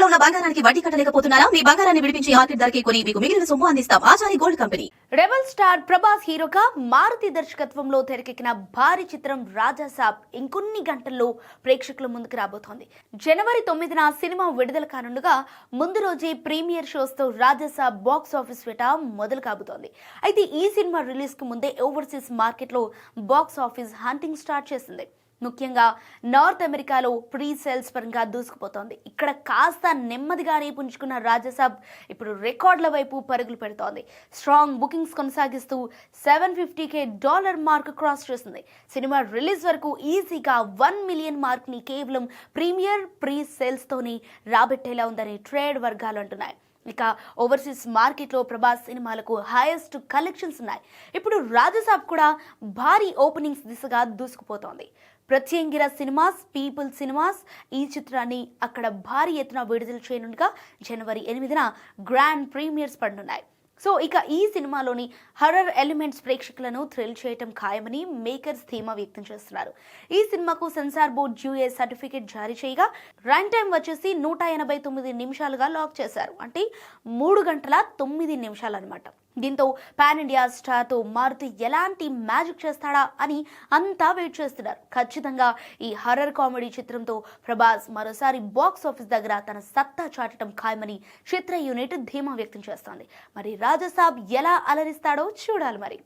ఉన్న బంగారానికి వడ్డీ కట్టలేకపోతున్నారా? మీ బంగారాన్ని విడిపించి మార్కెట్ ధరకే కొని మీకు మిగిలిన సొమ్ము అందిస్తాం. Achari gold company. Rebel star Prabhas హీరోగా మారుతి దర్శకత్వంలో తెరకెక్కిన భారీ చిత్రం రాజాసాబ్ ఇంకొన్ని గంటల్లో ప్రేక్షకుల ముందుకు రాబోతోంది. జనవరి 9న సినిమా విడుదల కానుండగా ముందు రోజే ప్రీమియర్ షోస్ తో రాజాసాబ్ బాక్స్ ఆఫీస్ వేట మొదలు కాబోతోంది. అయితే ఈ సినిమా రిలీజ్ కు ముందే ఓవర్సీస్ మార్కెట్ లో బాక్స్ ఆఫీస్ హంటింగ్ స్టార్ట్ చేసింది. ముఖ్యంగా నార్త్ అమెరికాలో ప్రీ సేల్స్ పరంగా దూసుకుపోతోంది. ఇక్కడ కాస్త నెమ్మదిగానే పుంజుకున్న రాజాసాబ్ ఇప్పుడు రికార్డుల వైపు పరుగులు పెడుతోంది. స్ట్రాంగ్ బుకింగ్స్ కొనసాగిస్తూ $750K మార్క్ క్రాస్ చేసింది. సినిమా రిలీజ్ వరకు ఈజీగా 1 మిలియన్ మార్క్ ని కేవలం ప్రీమియర్ ప్రీ సేల్స్ తోనే రాబెట్టేలా ఉందని ట్రేడ్ వర్గాలు అంటున్నాయి. ఇక ఓవర్సీస్ మార్కెట్లో ప్రభాస్ సినిమాలకు హైయెస్ట్ కలెక్షన్స్ ఉన్నాయి. ఇప్పుడు రాజాసాబ్ కూడా భారీ ఓపెనింగ్స్ దిశగా దూసుకుపోతోంది. ప్రత్యంగిర సినిమాస్, పీపుల్ సినిమాస్ ఈ చిత్రాన్ని అక్కడ భారీ ఎత్తున విడుదల చేయనుండగా జనవరి 8న గ్రాండ్ ప్రీమియర్స్ పడనున్నాయి. సో ఇక ఈ సినిమాలోని హర్రర్ ఎలిమెంట్స్ ప్రేక్షకులను థ్రిల్ చేయటం ఖాయమని మేకర్స్ ధీమా వ్యక్తం చేస్తున్నారు. ఈ సినిమాకు సెన్సార్ బోర్డ్ జిఏ సర్టిఫికేట్ జారీ చేయగా రన్ టైం వచ్చేసి 189 నిమిషాలుగా లాక్ చేశారు. అంటే 3 గంటల 9 నిమిషాలు అనమాట. దీంతో పాన్ ఇండియా స్టార్ తో మారుతి ఎలాంటి మ్యాజిక్ చేస్తాడా అని అంతా వెయిట్ చేస్తున్నారు. ఖచ్చితంగా ఈ హర్రర్ కామెడీ చిత్రంతో ప్రభాస్ మరోసారి బాక్స్ ఆఫీస్ దగ్గర తన సత్తా చాటడం ఖాయమని చిత్ర యూనిట్ ధీమా వ్యక్తం చేస్తోంది. మరి రాజాసాబ్ ఎలా అలరిస్తాడో చూడాలి మరి.